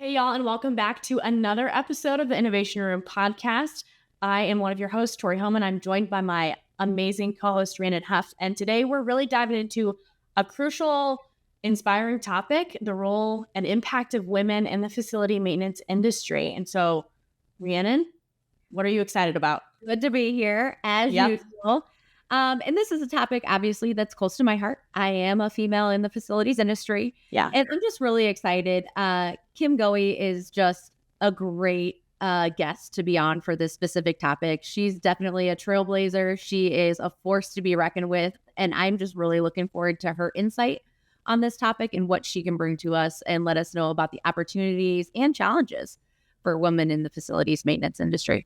Hey, y'all, and welcome back to another episode of the Innovation Room podcast. I am one of your hosts, Tori Holman. I'm joined by my amazing co-host, Rhiannon Huff. And today we're really diving into a crucial, inspiring topic, the role and impact of women in the facility maintenance industry. And so, Rhiannon, what are you excited about? Good to be here, as usual. And this is a topic, obviously, that's close to my heart. I am a female in the facilities industry. Yeah. And I'm just really excited. Kim Goey is just a great guest to be on for this specific topic. She's definitely a trailblazer. She is a force to be reckoned with. And I'm just really looking forward to her insight on this topic and what she can bring to us and let us know about the opportunities and challenges for women in the facilities maintenance industry.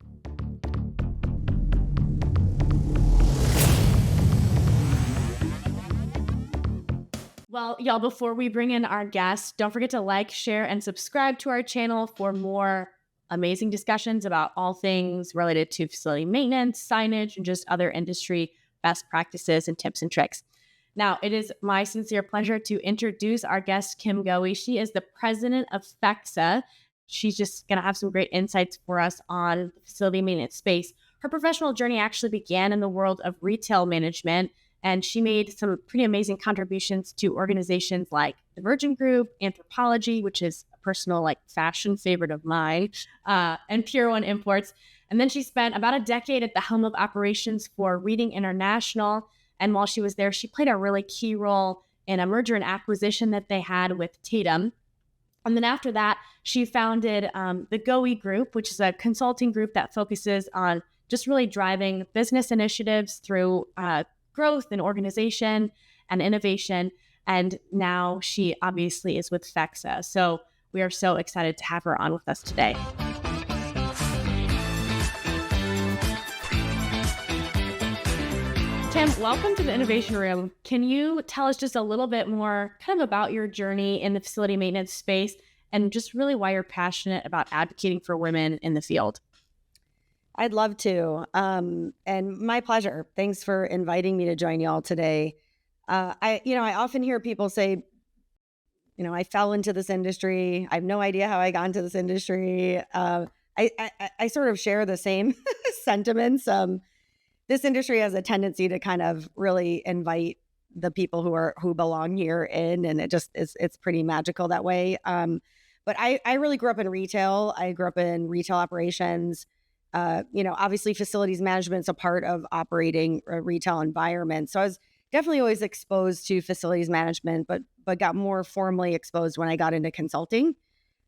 Well, y'all, before we bring in our guests, don't forget to like, share, and subscribe to our channel for more amazing discussions about all things related to facility maintenance, signage, and just other industry best practices and tips and tricks. Now, it is my sincere pleasure to introduce our guest, Kim Goey. She is the president of FEXA. She's just going to have some great insights for us on the facility maintenance space. Her professional journey actually began in the world of retail management, and she made some pretty amazing contributions to organizations like the Virgin Group, Anthropologie, which is a personal fashion favorite of mine, and Pure One Imports. And then she spent about a decade at the helm of operations for Reading International. And while she was there, she played a really key role in a merger and acquisition that they had with Tatum. And then after that, she founded the Goey Group, which is a consulting group that focuses on just really driving business initiatives through growth and organization and innovation. And now she obviously is with FEXA. So we are so excited to have her on with us today. Kim, welcome to the Innovation Room. Can you tell us just a little bit more kind of about your journey in the facility maintenance space and just really why you're passionate about advocating for women in the field? I'd love to. And my pleasure. Thanks for inviting me to join y'all today. I often hear people say, I fell into this industry. I have no idea how I got into this industry. I sort of share the same sentiments. This industry has a tendency to kind of really invite the people who belong here in, and it's pretty magical that way. But I really grew up in retail. I grew up in retail operations. Obviously facilities management is a part of operating a retail environment. So I was definitely always exposed to facilities management, but got more formally exposed when I got into consulting,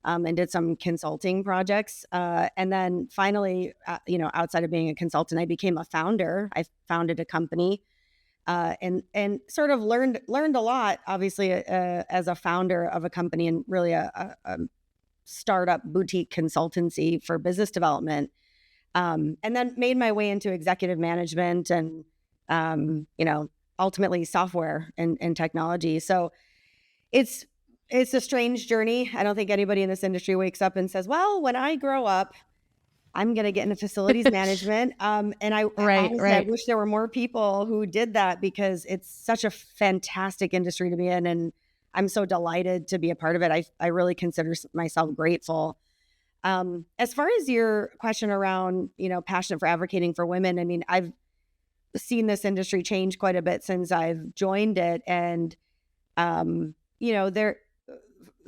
and did some consulting projects. And then finally, outside of being a consultant, I became a founder. I founded a company, and sort of learned a lot, obviously, as a founder of a company and really a startup boutique consultancy for business development. And then made my way into executive management and, ultimately software and technology. So it's a strange journey. I don't think anybody in this industry wakes up and says, well, when I grow up, I'm going to get into facilities management. And I wish there were more people who did that because it's such a fantastic industry to be in. And I'm so delighted to be a part of it. I really consider myself grateful. As far as your question around, passionate for advocating for women, I mean, I've seen this industry change quite a bit since I've joined it. And,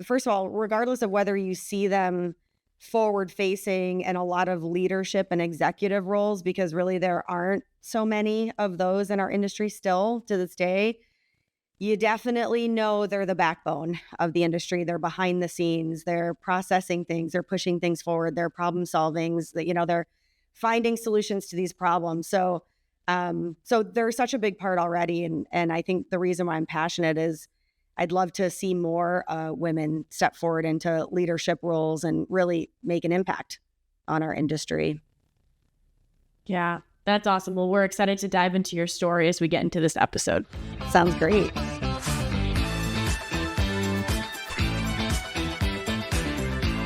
first of all, regardless of whether you see them forward facing and a lot of leadership and executive roles, because really there aren't so many of those in our industry still to this day, you definitely know they're the backbone of the industry. They're behind the scenes. They're processing things. They're pushing things forward. They're problem solving. They're finding solutions to these problems. So they're such a big part already. And I think the reason why I'm passionate is I'd love to see more women step forward into leadership roles and really make an impact on our industry. Yeah, that's awesome. Well, we're excited to dive into your story as we get into this episode. Sounds great.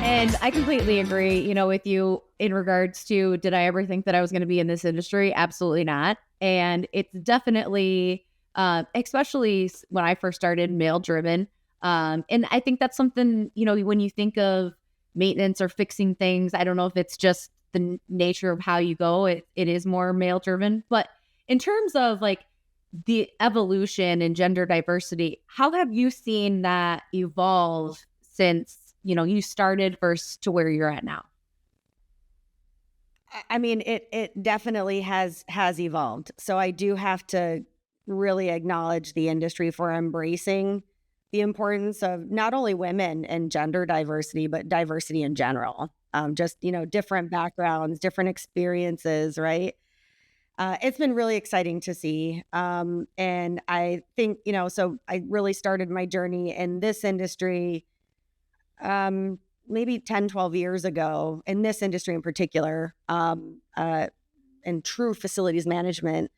And I completely agree, with you in regards to, did I ever think that I was going to be in this industry? Absolutely not. And it's definitely, especially when I first started, male driven. And I think that's something, when you think of maintenance or fixing things. I don't know if it's just the nature of how you go. It is more male driven. But in terms of like the evolution in gender diversity, how have you seen that evolve since, you started versus to where you're at now? I mean, it definitely has evolved. So I do have to really acknowledge the industry for embracing the importance of not only women and gender diversity, but diversity in general. Just, different backgrounds, different experiences, right? It's been really exciting to see. And I think, so I really started my journey in this industry maybe 10, 12 years ago, in this industry in particular, in true facilities management.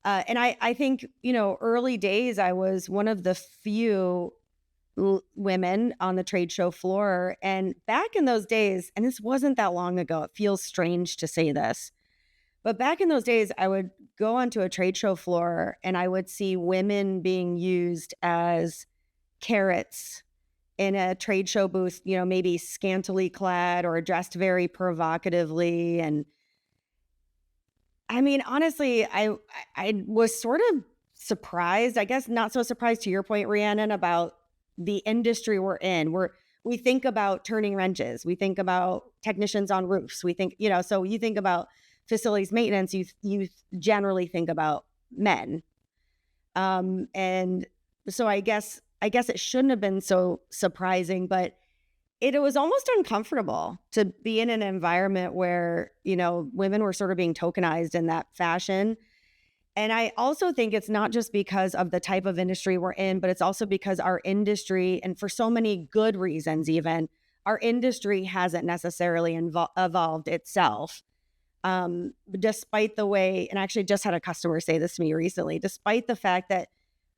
And I think, early days, I was one of the few women on the trade show floor. And back in those days, and this wasn't that long ago, it feels strange to say this, but back in those days, I would go onto a trade show floor and I would see women being used as carrots in a trade show booth, maybe scantily clad or dressed very provocatively. And I mean, honestly, I was sort of surprised, I guess not so surprised to your point, Rhiannon, about the industry we're in. We think about turning wrenches, we think about technicians on roofs, we think, so you think about facilities maintenance, you generally think about men. And so I guess it shouldn't have been so surprising, but it was almost uncomfortable to be in an environment where, women were sort of being tokenized in that fashion. And I also think it's not just because of the type of industry we're in, but it's also because our industry, and for so many good reasons even, our industry hasn't necessarily evolved itself. Despite the way, and I actually just had a customer say this to me recently, despite the fact that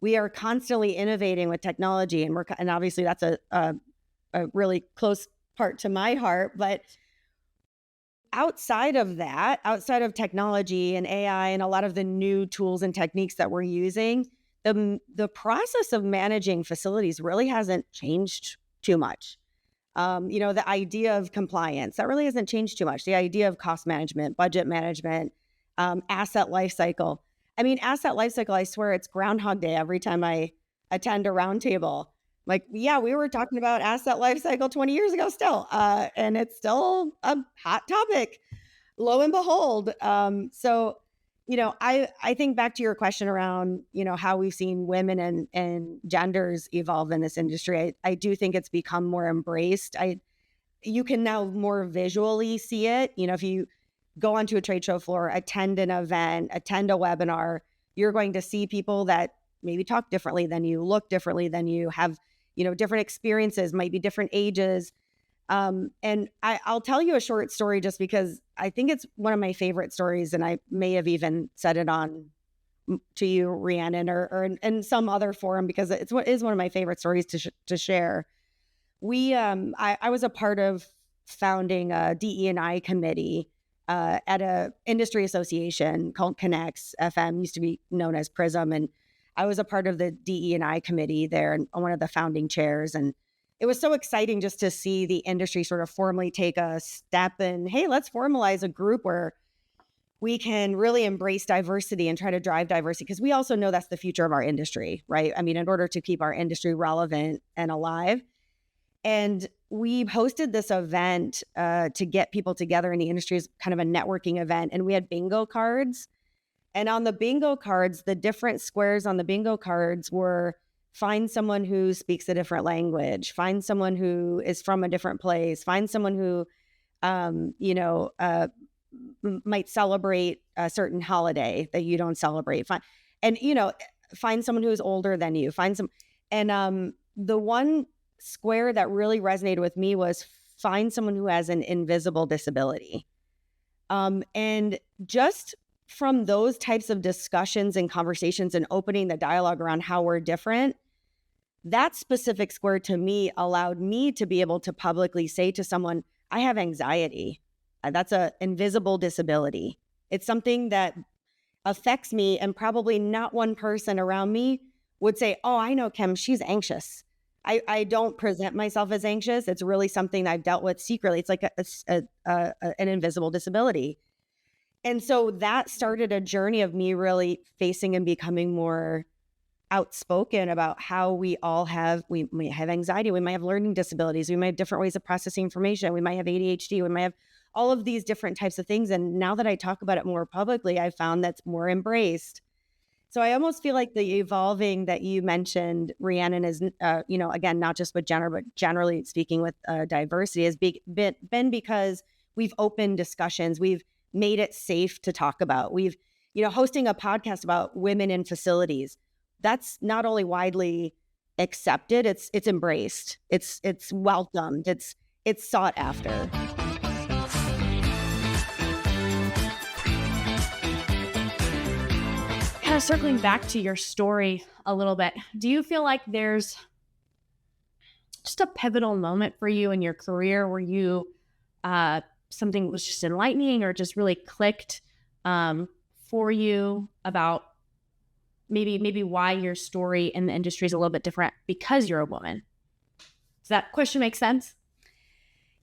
we are constantly innovating with technology, and obviously that's a really close part to my heart. But outside of that, outside of technology and AI and a lot of the new tools and techniques that we're using, the process of managing facilities really hasn't changed too much. The idea of compliance, that really hasn't changed too much. The idea of cost management, budget management, asset lifecycle. I mean, asset lifecycle, I swear it's Groundhog Day every time I attend a roundtable. Like, yeah, we were talking about asset lifecycle 20 years ago still, and it's still a hot topic, lo and behold. So, I think back to your question around, how we've seen women and genders evolve in this industry. I do think it's become more embraced. You can now more visually see it. If you go onto a trade show floor, attend an event, attend a webinar, you're going to see people that maybe talk differently than you, look differently than you, have, different experiences, might be different ages. And I'll tell you a short story just because I think it's one of my favorite stories, and I may have even said it on to you, Rhiannon, or in some other forum, because it is one of my favorite stories to share. I was a part of founding a DE&I committee at a industry association called Connects FM, used to be known as Prism, and I was a part of the DE&I committee there and one of the founding chairs. And it was so exciting just to see the industry sort of formally take a step and, hey, let's formalize a group where we can really embrace diversity and try to drive diversity, because we also know that's the future of our industry, right? I mean, in order to keep our industry relevant and alive. And we hosted this event to get people together in the industry, as kind of a networking event. And we had bingo cards. And on the bingo cards, the different squares on the bingo cards were: find someone who speaks a different language, find someone who is from a different place, find someone who, might celebrate a certain holiday that you don't celebrate. Find someone who's older than you, and the one square that really resonated with me was find someone who has an invisible disability. And just from those types of discussions and conversations and opening the dialogue around how we're different, that specific square to me allowed me to be able to publicly say to someone, I have anxiety. That's an invisible disability. It's something that affects me, and probably not one person around me would say, oh, I know Kim, she's anxious. I don't present myself as anxious. It's really something that I've dealt with secretly. It's like an invisible disability. And so that started a journey of me really facing and becoming more outspoken about how we may have anxiety, we might have learning disabilities, we might have different ways of processing information, we might have ADHD, we might have all of these different types of things. And now that I talk about it more publicly, I found that's more embraced. So I almost feel like the evolving that you mentioned, Rhiannon, is, again, not just with gender, but generally speaking with diversity, has been because we've opened discussions. We've made it safe to talk about. We've, hosting a podcast about women in facilities. That's not only widely accepted, it's embraced. It's welcomed. It's sought after. Kind of circling back to your story a little bit, do you feel like there's just a pivotal moment for you in your career where you something was just enlightening or just really clicked for you about maybe why your story in the industry is a little bit different because you're a woman? Does that question make sense?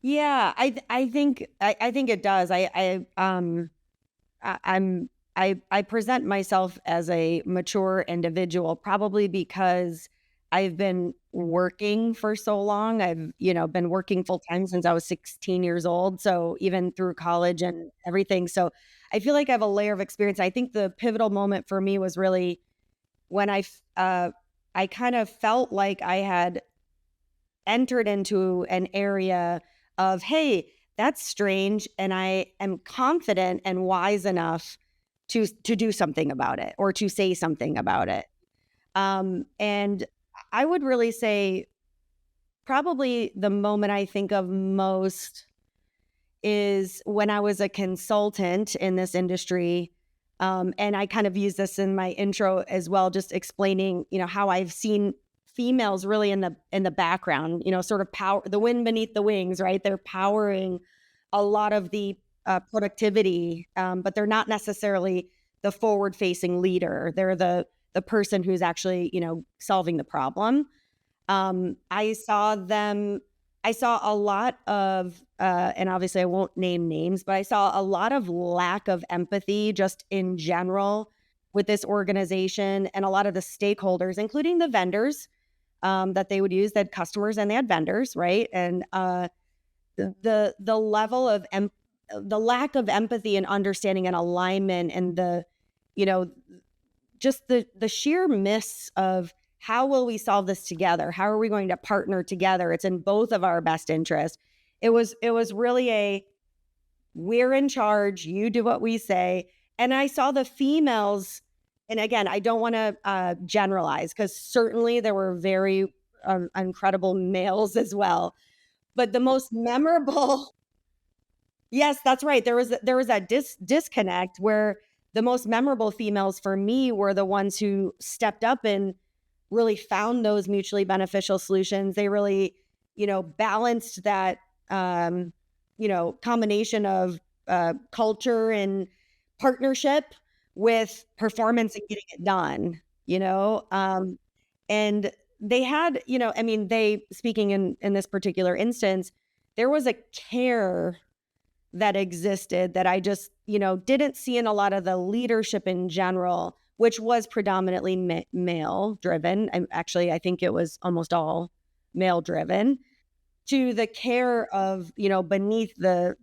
Yeah, I think it does. I present myself as a mature individual, probably because I've been working for so long. I've, been working full time since I was 16 years old. So even through college and everything. So I feel like I have a layer of experience. I think the pivotal moment for me was really when I kind of felt like I had entered into an area of, hey, that's strange. And I am confident and wise enough to do something about it or to say something about it. And I would really say probably the moment I think of most is when I was a consultant in this industry. And I kind of use this in my intro as well, just explaining, how I've seen females really in the background, sort of power, the wind beneath the wings, right? They're powering a lot of the productivity, but they're not necessarily the forward-facing leader. They're the person who's actually, solving the problem. I saw a lot of, and obviously I won't name names, but I saw a lot of lack of empathy just in general with this organization and a lot of the stakeholders, including the vendors that they would use. They had customers and they had vendors, right? And the level of the lack of empathy and understanding and alignment and just the sheer miss of how will we solve this together? How are we going to partner together? It's in both of our best interest. It was really we're in charge, you do what we say. And I saw the females, and again, I don't want to generalize because certainly there were very incredible males as well. But the most memorable, yes, that's right. There was that disconnect where the most memorable females for me were the ones who stepped up and really found those mutually beneficial solutions. They really, balanced that, combination of culture and partnership with performance and getting it done, and they had, they, speaking in this particular instance, there was a care that existed that I just, didn't see in a lot of the leadership in general, which was predominantly male driven. I think it was almost all male driven, to the care of, beneath the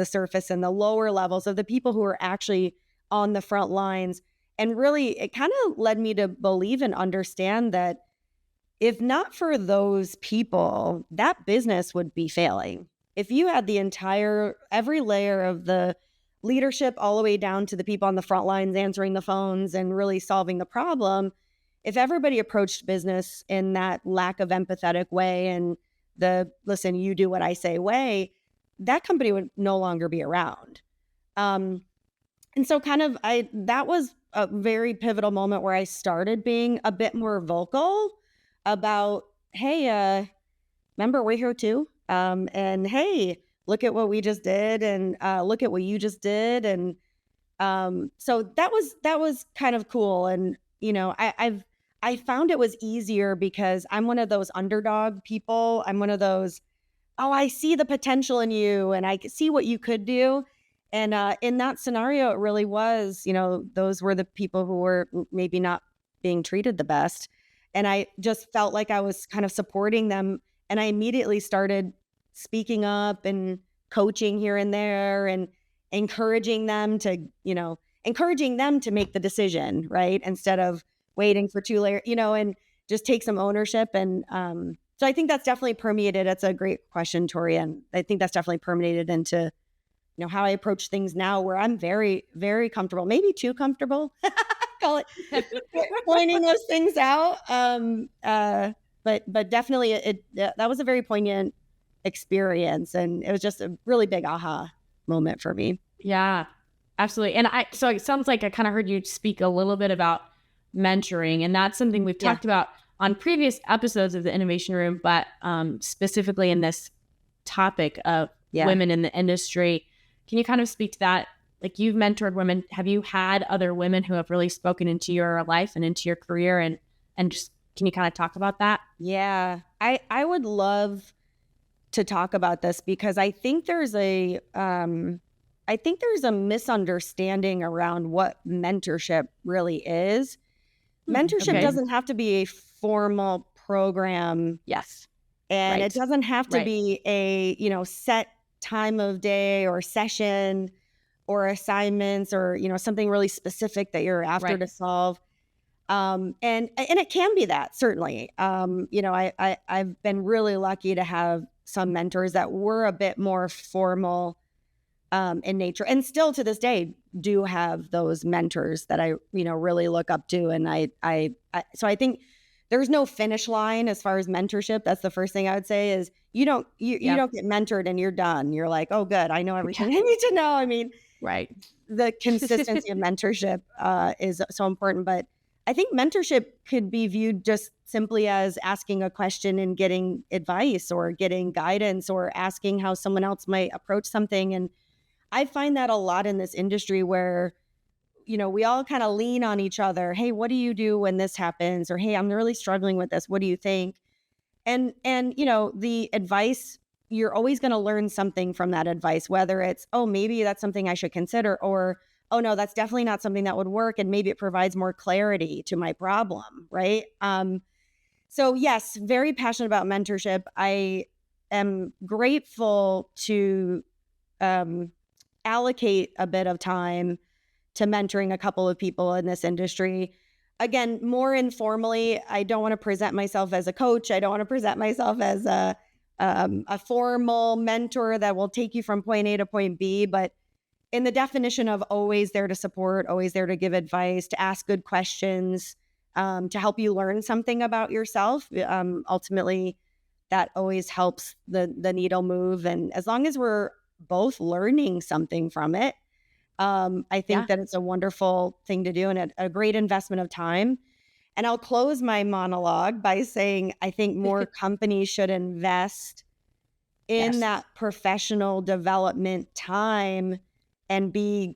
surface and the lower levels of the people who are actually on the front lines. And really, it kind of led me to believe and understand that if not for those people, that business would be failing. If you had every layer of the leadership all the way down to the people on the front lines answering the phones and really solving the problem, if everybody approached business in that lack of empathetic way and the listen, you do what I say way, that company would no longer be around. And so that was a very pivotal moment where I started being a bit more vocal about, hey, remember we're here too. And hey, look at what we just did, and look at what you just did, and so that was kind of cool. And I've I found it was easier because I'm one of those underdog people. I'm one of those, oh, I see the potential in you and I see what you could do. And in that scenario, it really was, those were the people who were maybe not being treated the best. And I just felt like I was kind of supporting them. And I immediately started speaking up and coaching here and there and encouraging them to make the decision, right? Instead of waiting for too late, and just take some ownership. And so I think that's definitely permeated. That's a great question, Tori. And I think that's definitely permeated into, how I approach things now, where I'm very, very comfortable, maybe too comfortable, call it, pointing those things out. But definitely that was a very poignant experience. And it was just a really big aha moment for me. Yeah, absolutely. And so it sounds like I kind of heard you speak a little bit about mentoring, and that's something we've talked about on previous episodes of the Innovation Room, but specifically in this topic of women in the industry. Can you kind of speak to that? Like, you've mentored women. Have you had other women who have really spoken into your life and into your career, and just, can you kind of talk about that? Yeah, I would love to talk about this, because I think there's a misunderstanding around what mentorship really is. Mentorship doesn't have to be a formal program. Yes. And it doesn't have to be a, set time of day or session or assignments or, something really specific that you're after to solve. And it can be that, certainly. I've been really lucky to have some mentors that were a bit more formal in nature, and still to this day do have those mentors that I, really look up to. And so I think there's no finish line as far as mentorship. That's the first thing I would say is you don't get mentored and you're done. You're like, oh, good, I know everything I need to know. I mean, the consistency of mentorship is so important. But I think mentorship could be viewed just simply as asking a question and getting advice or getting guidance or asking how someone else might approach something. And I find that a lot in this industry where, we all kind of lean on each other. Hey, what do you do when this happens? Or, hey, I'm really struggling with this. What do you think? And the advice, you're always going to learn something from that advice, whether it's, oh, maybe that's something I should consider, or, oh, no, that's definitely not something that would work. And maybe it provides more clarity to my problem. Right. So yes, very passionate about mentorship. I am grateful to allocate a bit of time to mentoring a couple of people in this industry. Again, more informally. I don't want to present myself as a coach. I don't want to present myself as a formal mentor that will take you from point A to point B, but in the definition of always there to support, always there to give advice, to ask good questions, to help you learn something about yourself. Ultimately, that always helps the needle move. And as long as we're both learning something from it, I think that it's a wonderful thing to do and a great investment of time. And I'll close my monologue by saying I think more companies should invest in that professional development time and be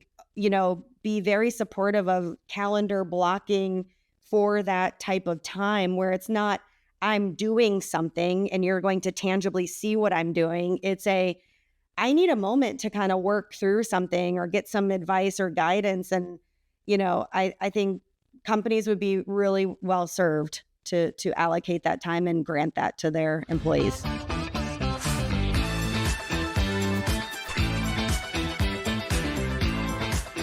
very supportive of calendar blocking for that type of time, where it's not I'm doing something and you're going to tangibly see what I'm doing. It's I need a moment to kind of work through something or get some advice or guidance. And, I think companies would be really well served to allocate that time and grant that to their employees.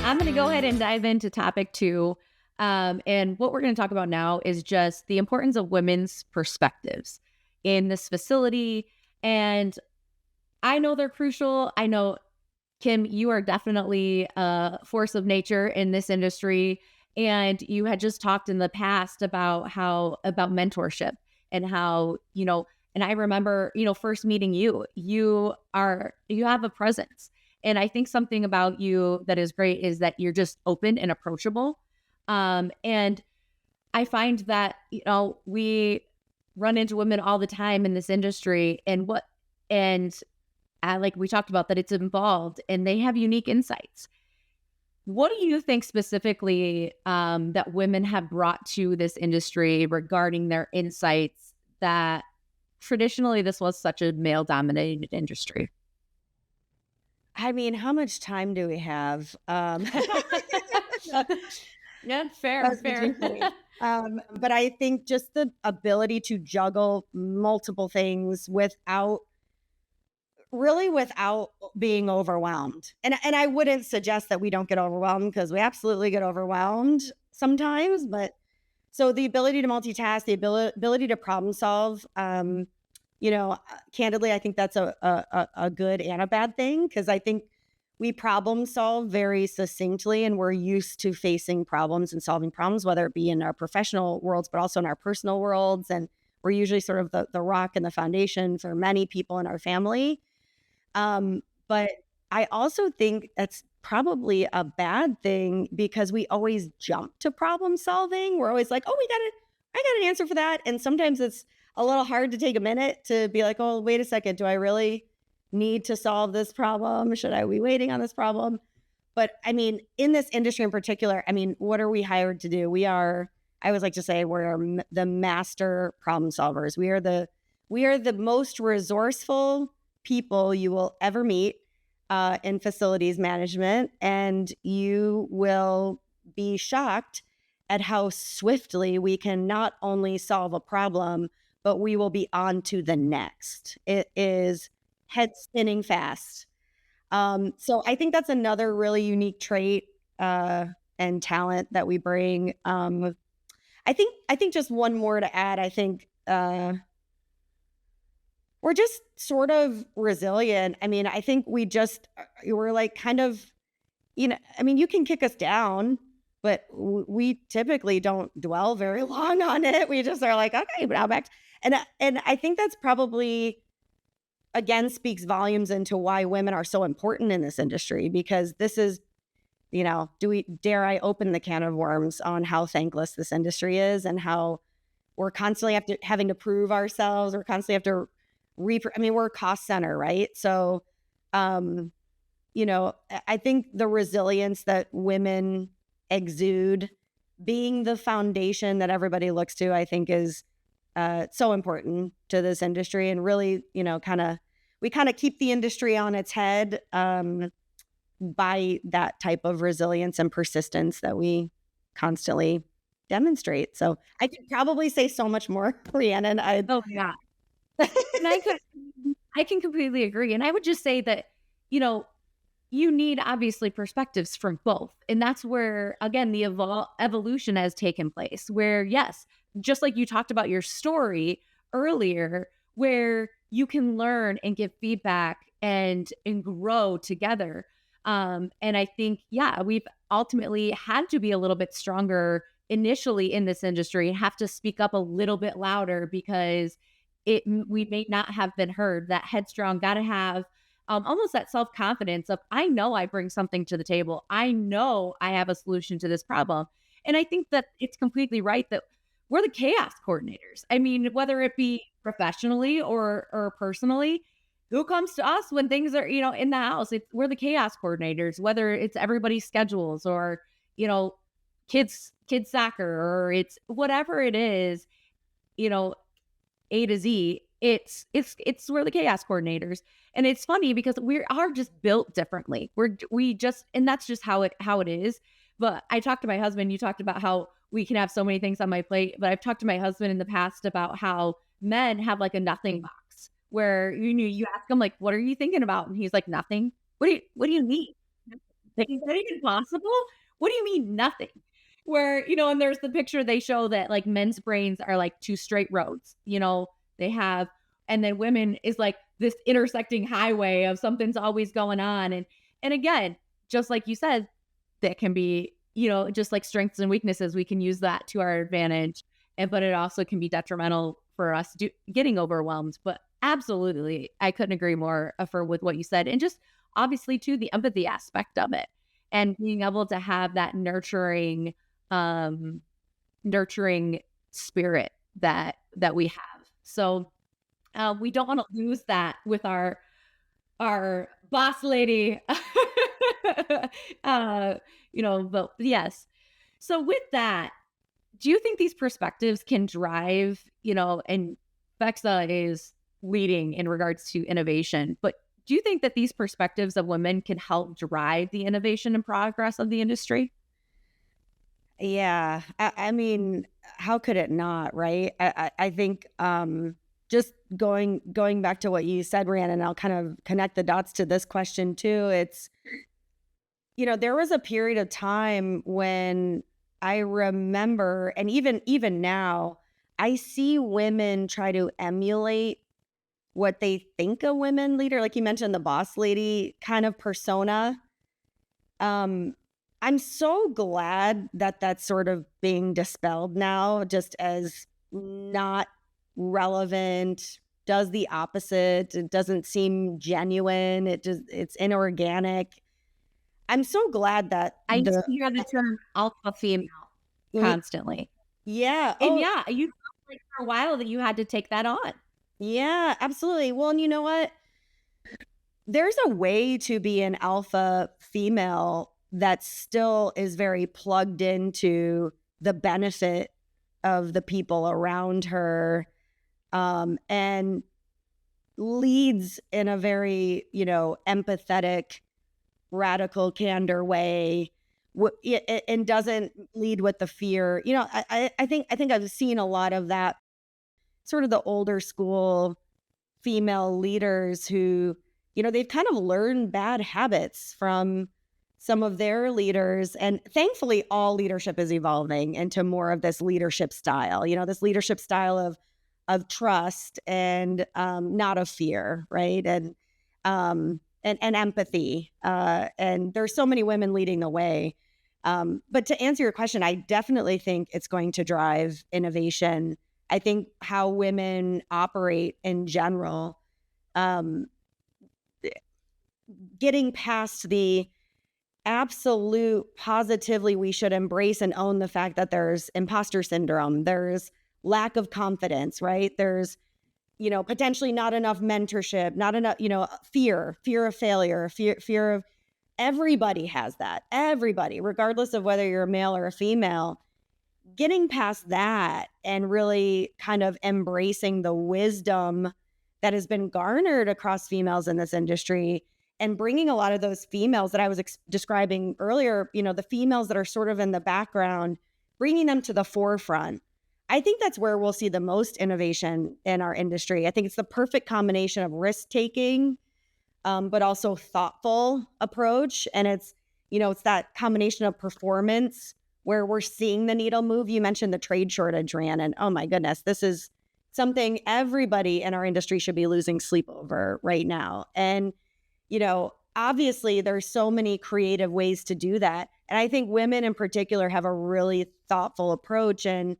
I'm going to go ahead and dive into topic 2. And what we're going to talk about now is just the importance of women's perspectives in this facility. And I know they're crucial. I know, Kim, you are definitely a force of nature in this industry. And you had just talked in the past about mentorship and how, and I remember, first meeting you, you have a presence. And I think something about you that is great is that you're just open and approachable. And I find that, we run into women all the time in this industry, like we talked about, that it's involved and they have unique insights. What do you think specifically that women have brought to this industry regarding their insights that traditionally this was such a male dominated industry? I mean, how much time do we have? Yeah, fair, That's fair. between funny. But I think just the ability to juggle multiple things without being overwhelmed. And I wouldn't suggest that we don't get overwhelmed, because we absolutely get overwhelmed sometimes. But so the ability to multitask, the ability to problem solve, candidly, I think that's a good and a bad thing, because I think we problem solve very succinctly, and we're used to facing problems and solving problems, whether it be in our professional worlds, but also in our personal worlds. And we're usually sort of the rock and the foundation for many people in our family. But I also think that's probably a bad thing, because we always jump to problem solving. We're always like, oh, I got an answer for that. And sometimes it's a little hard to take a minute to be like, oh, wait a second. Do I really need to solve this problem? Should I be waiting on this problem? But I mean, in this industry in particular, I mean, what are we hired to do? I always like to say, the master problem solvers. We are the most resourceful people you will ever meet in facilities management, and you will be shocked at how swiftly we can not only solve a problem, but we will be on to the next. It is head spinning fast. So I think that's another really unique trait and talent that we bring. I think just one more to add. I think we're just sort of resilient. I mean, I think we're like kind of, I mean, you can kick us down, but we typically don't dwell very long on it. We just are like, okay, but now back. And I think that's probably, again, speaks volumes into why women are so important in this industry, because this is, dare I open the can of worms on how thankless this industry is, and how we're constantly having to prove ourselves. We're constantly have to we're a cost center, right? So, I think the resilience that women exude, being the foundation that everybody looks to, I think is so important to this industry. And really, we kind of keep the industry on its head by that type of resilience and persistence that we constantly demonstrate. So I could probably say so much more, Rhiannon. Oh yeah. And I can completely agree. And I would just say that, you need obviously perspectives from both. And that's where, again, the evolution has taken place, where, yes, just like you talked about your story earlier, where you can learn and give feedback and grow together. And I think, yeah, we've ultimately had to be a little bit stronger initially in this industry, have to speak up a little bit louder, because we may not have been heard. That headstrong, got to have almost that self-confidence of, I know I bring something to the table. I know I have a solution to this problem. And I think that it's completely right that we're the chaos coordinators. I mean, whether it be professionally or personally, who comes to us when things are, in the house? We're the chaos coordinators, whether it's everybody's schedules or, kids soccer, or it's whatever it is, A to Z, it's we're the chaos coordinators. And it's funny because we are just built differently. And that's just how it is. But I talked to my husband, you talked about how we can have so many things on my plate, but I've talked to my husband in the past about how men have like a nothing box, where you ask him, like, what are you thinking about? And he's like, nothing. What do you mean? Is that even possible? What do you mean nothing? Where, and there's the picture they show that like men's brains are like two straight roads, they have, and then women is like this intersecting highway of something's always going on. And again, just like you said, that can be, just like strengths and weaknesses, we can use that to our advantage. But it also can be detrimental for us getting overwhelmed. But absolutely, I couldn't agree more with what you said. And just obviously too, the empathy aspect of it, and being able to have that nurturing spirit that we have. So we don't want to lose that with our boss lady but yes. So with that, do you think these perspectives can drive, and Vexa is leading in regards to innovation, but do you think that these perspectives of women can help drive the innovation and progress of the industry? Yeah. I mean, how could it not, right? I think just going back to what you said, Rhiannon, and I'll kind of connect the dots to this question too. It's, there was a period of time when I remember, and even now, I see women try to emulate what they think a women leader, like you mentioned, the boss lady kind of persona. Um, I'm so glad that that's sort of being dispelled now, just as not relevant, does the opposite. It doesn't seem genuine. It's inorganic. I'm so glad that I used to hear the term alpha female constantly. Yeah. And yeah, you felt like for a while that you had to take that on. Yeah, absolutely. Well, and you know what? There's a way to be an alpha female that still is very plugged into the benefit of the people around her, and leads in a very, empathetic, radical candor way, and doesn't lead with the fear. I think I've seen a lot of that, sort of the older school female leaders who, they've kind of learned bad habits from some of their leaders. And thankfully, all leadership is evolving into more of this leadership style, this leadership style of trust and not of fear, right? And empathy. And there's so many women leading the way. But to answer your question, I definitely think it's going to drive innovation. I think how women operate in general, getting past the absolute positively, we should embrace and own the fact that there's imposter syndrome, there's lack of confidence, right? There's, potentially not enough mentorship, not enough, fear of failure, fear of, everybody has that. Everybody, regardless of whether you're a male or a female. Getting past that and really kind of embracing the wisdom that has been garnered across females in this industry, and bringing a lot of those females that I was describing earlier, the females that are sort of in the background, bringing them to the forefront. I think that's where we'll see the most innovation in our industry. I think it's the perfect combination of risk-taking, but also thoughtful approach. And it's that combination of performance where we're seeing the needle move. You mentioned the trade shortage, Rhiannon, and oh my goodness, this is something everybody in our industry should be losing sleep over right now. And, obviously there's so many creative ways to do that. And I think women in particular have a really thoughtful approach. And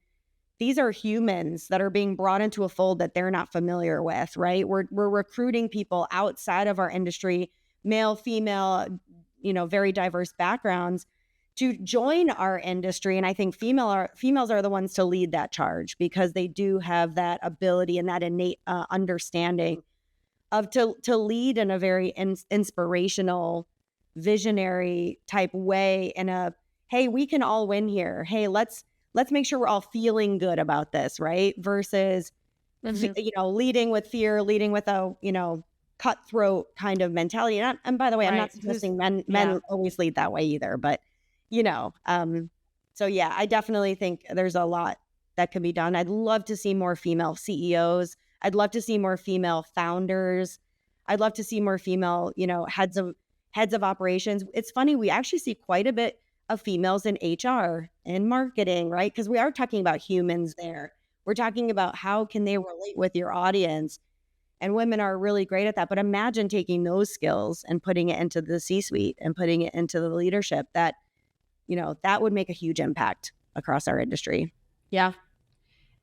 these are humans that are being brought into a fold that they're not familiar with, right? We're recruiting people outside of our industry, male, female, very diverse backgrounds, to join our industry. And I think females are the ones to lead that charge, because they do have that ability and that innate understanding of to lead in a very inspirational, visionary type way, in a, hey, we can all win here. Hey, let's make sure we're all feeling good about this, right? Versus, leading with fear, leading with a, cutthroat kind of mentality. And by the way, I'm not suggesting men always lead that way either, but so yeah, I definitely think there's a lot that can be done. I'd love to see more female CEOs. I'd love to see more female founders. I'd love to see more female, heads of operations. It's funny, we actually see quite a bit of females in HR and marketing, right? Because we are talking about humans there. We're talking about how can they relate with your audience. And women are really great at that. But imagine taking those skills and putting it into the C-suite and putting it into the leadership. That would make a huge impact across our industry. Yeah.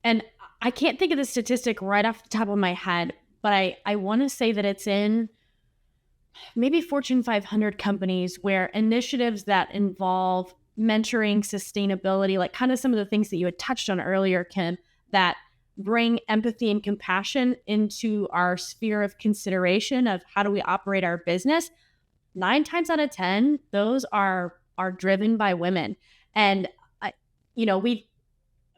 And I can't think of the statistic right off the top of my head, but I want to say that it's in maybe Fortune 500 companies where initiatives that involve mentoring, sustainability, like kind of some of the things that you had touched on earlier, Kim, that bring empathy and compassion into our sphere of consideration of how do we operate our business. 9 times out of 10, those are are driven by women. And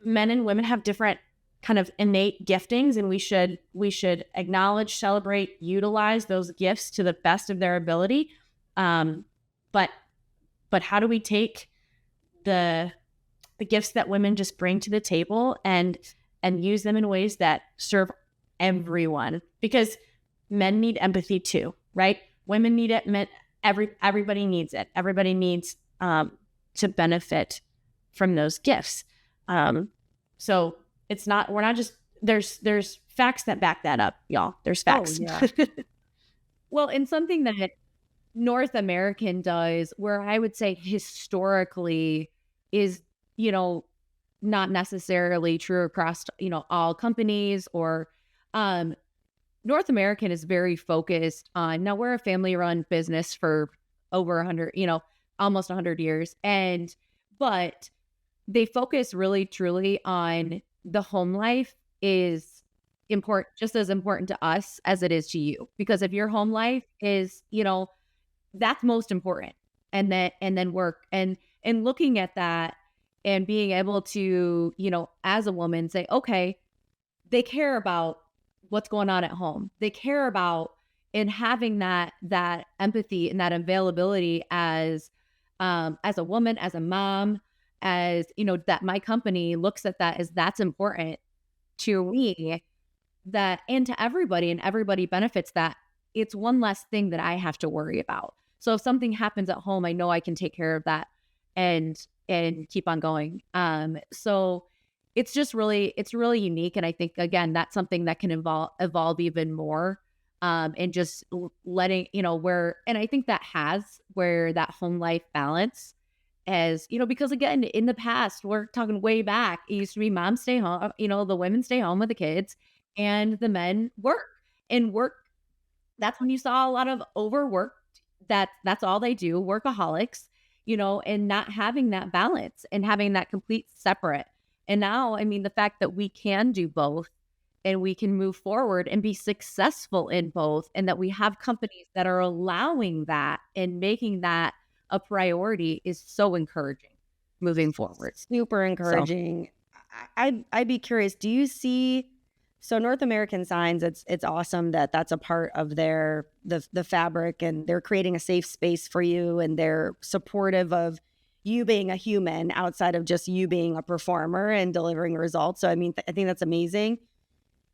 men and women have different kind of innate giftings, and we should acknowledge, celebrate, utilize those gifts to the best of their ability. But how do we take the gifts that women just bring to the table and use them in ways that serve everyone? Because men need empathy too, right? Women need it. Everybody needs it. Everybody needs to benefit from those gifts. So we're not just, there's facts that back that up, y'all. There's facts. Oh, yeah. Well, and something that North American does, where I would say historically is, not necessarily true across, all companies, or North American is very focused on, now we're a family run business for over 100, almost 100 years. But they focus really truly on the home life is important, just as important to us as it is to you. Because if your home life is, that's most important. And then work and looking at that and being able to, as a woman say, okay, they care about what's going on at home. They care about, and having that empathy and that availability as a woman, as a mom, as, that my company looks at that as that's important to me, that, and to everybody, and everybody benefits, that it's one less thing that I have to worry about. So if something happens at home, I know I can take care of that and keep on going. So it's really unique. And I think, again, that's something that can evolve even more. And just letting, and I think that where that home life balance as, because again, in the past, we're talking way back, it used to be moms stay home, the women stay home with the kids and the men work. That's when you saw a lot of overwork. That's all they do, workaholics, and not having that balance and having that complete separate. And now, the fact that we can do both and we can move forward and be successful in both, and that we have companies that are allowing that and making that a priority, is so encouraging moving forward. Super encouraging. So, I'd be curious, do you see, so North American Signs, it's awesome that that's a part of the fabric, and they're creating a safe space for you, and they're supportive of you being a human outside of just you being a performer and delivering results. So, I think that's amazing.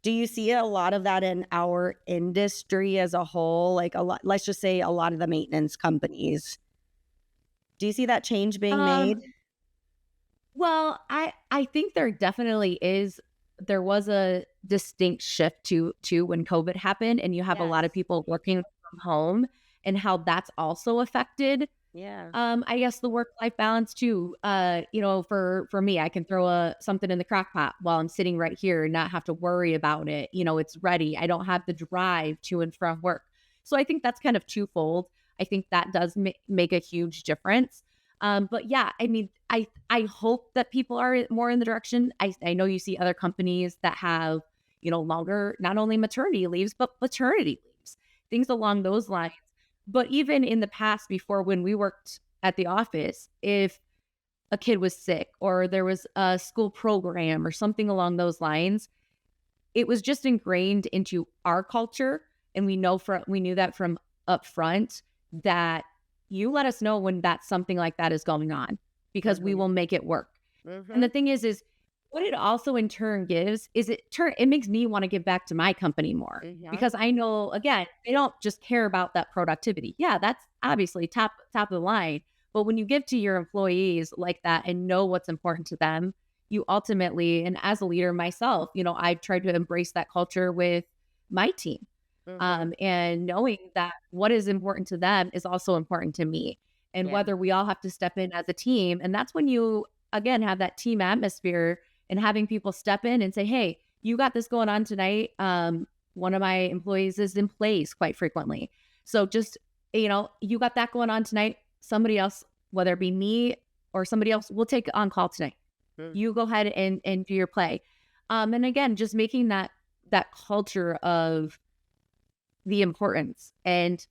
Do you see a lot of that in our industry as a whole? Like let's just say a lot of the maintenance companies. Do you see that change being made? Well, I think there definitely is. There was a distinct shift to when COVID happened, and you have a lot of people working from home, and how that's also affected. Yeah. I guess the work-life balance too. For me, I can throw something in the crock pot while I'm sitting right here and not have to worry about it. It's ready. I don't have the drive to and from work. So I think that's kind of twofold. I think that does make a huge difference. But yeah, I hope that people are more in the direction. I know you see other companies that have, longer, not only maternity leaves, but paternity leaves, things along those lines. But even in the past, before, when we worked at the office, if a kid was sick or there was a school program or something along those lines, it was just ingrained into our culture. And we knew that from up front, that you let us know when that's something like that is going on, because we will make it work. And the thing is what it also in turn gives is it makes me want to give back to my company more, because I know, again, they don't just care about that productivity. Yeah, that's obviously top of the line. But when you give to your employees like that and know what's important to them, you ultimately, and as a leader myself, I've tried to embrace that culture with my team. And knowing that what is important to them is also important to me, and whether we all have to step in as a team. And that's when you, again, have that team atmosphere, and having people step in and say, hey, you got this going on tonight. One of my employees is in place quite frequently. So just, you got that going on tonight. Somebody else, whether it be me or somebody else, will take on call tonight. You go ahead and do your play. And again, just making that culture of the importance. And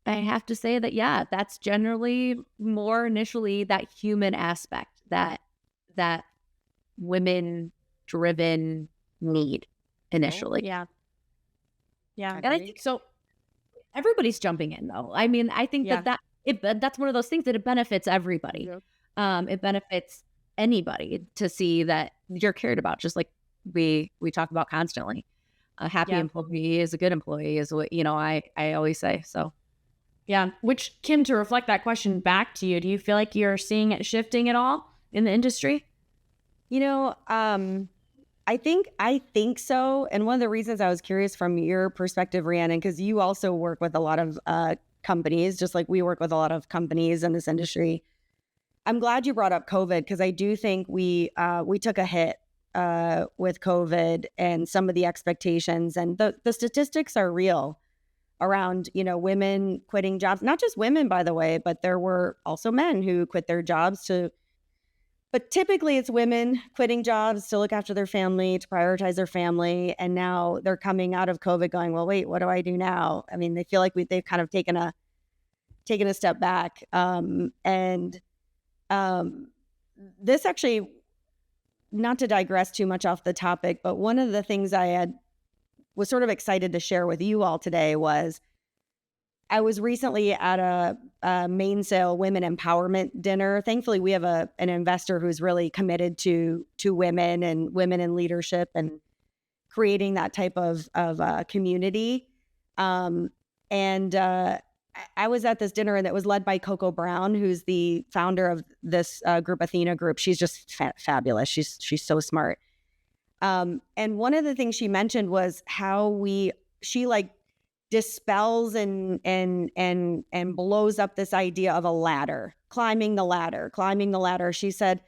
I have to say that, yeah, that's generally more initially that human aspect that women driven need initially. Yeah. Yeah. And I think so everybody's jumping in though. I mean, I think Yeah. that's one of those things that it benefits everybody. It benefits anybody to see that you're cared about, just like we talk about constantly. A happy Yeah. employee is a good employee, is what I always say. So Yeah. Which, Kim, to reflect that question back to you, do you feel like you're seeing it shifting at all in the industry? You know, I think so. And one of the reasons I was curious from your perspective, Rhiannon, because you also work with a lot of companies, just like we work with a lot of companies in this industry. I'm glad you brought up COVID because I do think we took a hit with COVID and some of the expectations, and the statistics are real around women quitting jobs. Not just women, by the way, but there were also men who quit their jobs but typically it's women quitting jobs to look after their family, to prioritize their family. And now they're coming out of COVID going, well, wait, what do I do now? I mean, they feel like they've kind of taken a step back. And this actually, not to digress too much off the topic, but one of the things was sort of excited to share with you all today was I was recently at a Mainsail Women Empowerment dinner. Thankfully, we have an investor who's really committed to women and women in leadership and creating that type of community. And I was at this dinner, and it was led by Coco Brown, who's the founder of this group, Athena Group. She's just fabulous. She's so smart. And one of the things she mentioned was how she like dispels and blows up this idea of a ladder, climbing the ladder. She said,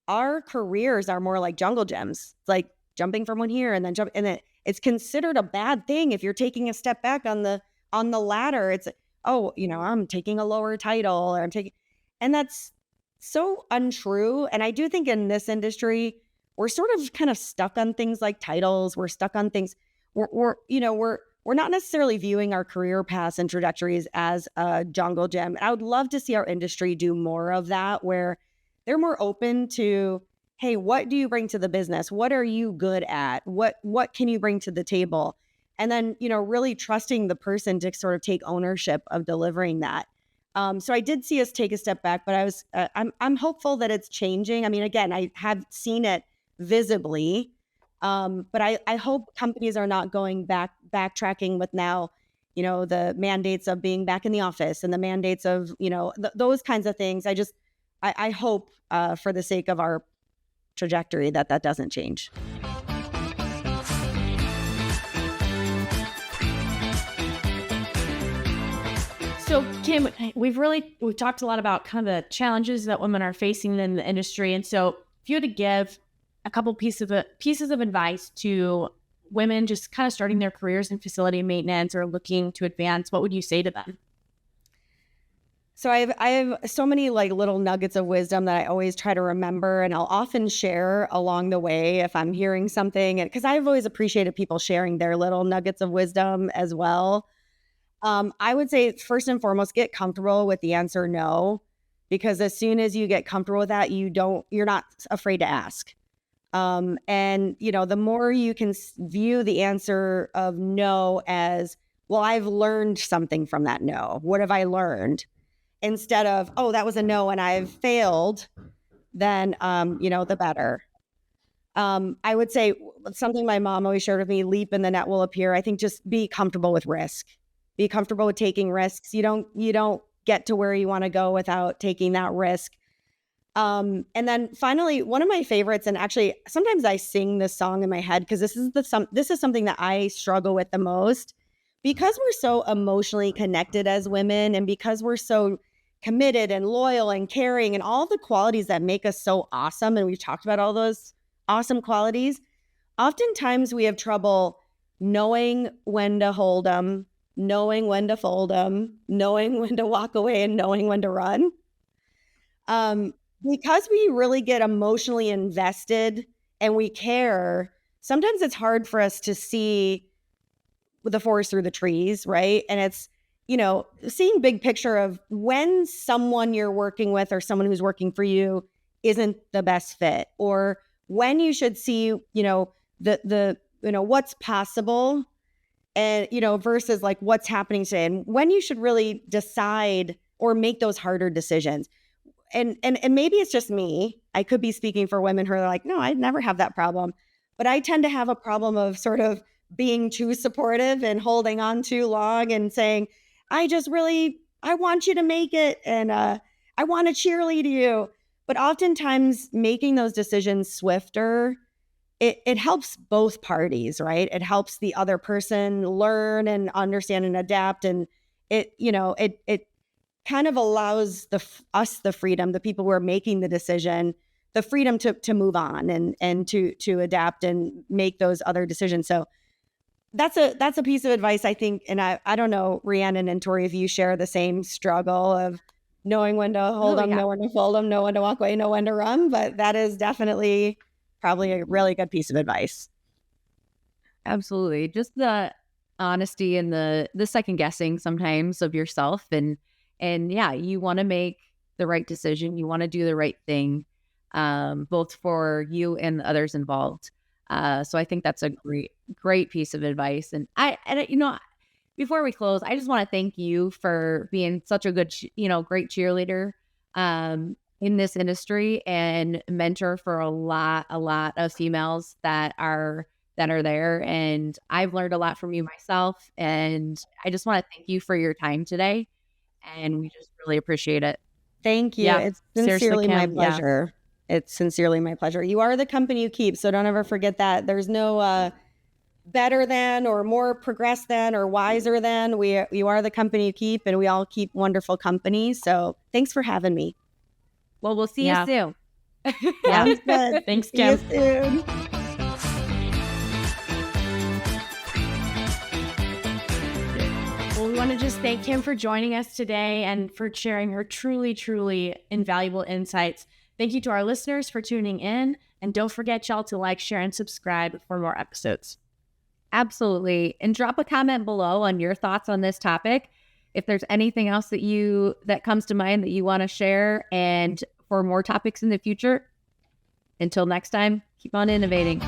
our careers are more like jungle gyms. It's like jumping from one here and then it's considered a bad thing if you're taking a step back on the ladder. It's, I'm taking a lower title, or and that's so untrue. And I do think in this industry, we're sort of kind of stuck on things like titles. We're stuck on things. We're not necessarily viewing our career paths and trajectories as a jungle gym. I would love to see our industry do more of that, where they're more open to, hey, what do you bring to the business? What are you good at? What can you bring to the table? And then, really trusting the person to sort of take ownership of delivering that. So I did see us take a step back, but I'm hopeful that it's changing. I mean, again, I have seen it visibly. But I hope companies are not going backtracking with now, the mandates of being back in the office and the mandates of, those kinds of things. I hope for the sake of our trajectory that doesn't change. So, Kim, we've talked a lot about kind of the challenges that women are facing in the industry. And so if you had to give a couple pieces of advice to women just kind of starting their careers in facility maintenance or looking to advance, what would you say to them? So I have so many like little nuggets of wisdom that I always try to remember, and I'll often share along the way if I'm hearing something, because I've always appreciated people sharing their little nuggets of wisdom as well. I would say first and foremost, get comfortable with the answer no, because as soon as you get comfortable with that, you're not afraid to ask. And the more you can view the answer of no as, well, I've learned something from that no. What have I learned? Instead of, oh, that was a no and I've failed, then, the better. I would say something my mom always shared with me, leap and the net will appear. I think just be comfortable with risk. Be comfortable with taking risks. You don't get to where you want to go without taking that risk. And then finally, one of my favorites, and actually sometimes I sing this song in my head because this is something that I struggle with the most, because we're so emotionally connected as women, and because we're so committed and loyal and caring and all the qualities that make us so awesome. And we've talked about all those awesome qualities. Oftentimes we have trouble knowing when to hold them, knowing when to fold them, knowing when to walk away, and knowing when to run. Because we really get emotionally invested and we care, sometimes it's hard for us to see the forest through the trees, right? And seeing big picture of when someone you're working with or someone who's working for you isn't the best fit, or when you should see, the what's possible and, versus like what's happening today, and when you should really decide or make those harder decisions. And maybe it's just me. I could be speaking for women who are like, no, I'd never have that problem. But I tend to have a problem of sort of being too supportive and holding on too long and saying, I want you to make it. And I want to cheerlead you. But oftentimes making those decisions swifter, it helps both parties, right? It helps the other person learn and understand and adapt. And it kind of allows us the freedom, the people who are making the decision, the freedom to move on and to adapt and make those other decisions. So that's a piece of advice, I think. And I don't know, Rhiannon and Tori, if you share the same struggle of knowing when to hold them, know when to fold them, know when to walk away, know when to run. But that is definitely probably a really good piece of advice. Absolutely. Just the honesty and the second guessing sometimes of yourself. And yeah, you want to make the right decision. You want to do the right thing, both for you and the others involved. So I think that's a great piece of advice. And before we close, I just want to thank you for being such a good, great cheerleader in this industry and mentor for a lot of females that are there. And I've learned a lot from you myself. And I just want to thank you for your time today. And we just really appreciate it. Thank you. Yeah, it's sincerely my Kim. Yeah. pleasure. It's sincerely my pleasure. You are the company you keep. So don't ever forget that. There's no better than or more progressed than or wiser than. You are the company you keep, and we all keep wonderful company. So thanks for having me. Well, we'll see you soon. Yeah. Sounds good. Thanks, See you Kim. soon. Well, we want to just thank Kim for joining us today and for sharing her truly, truly invaluable insights. Thank you to our listeners for tuning in. And don't forget, y'all, to like, share, and subscribe for more episodes. Absolutely. And drop a comment below on your thoughts on this topic. If there's anything else that comes to mind that you want to share, and for more topics in the future. Until next time, keep on innovating.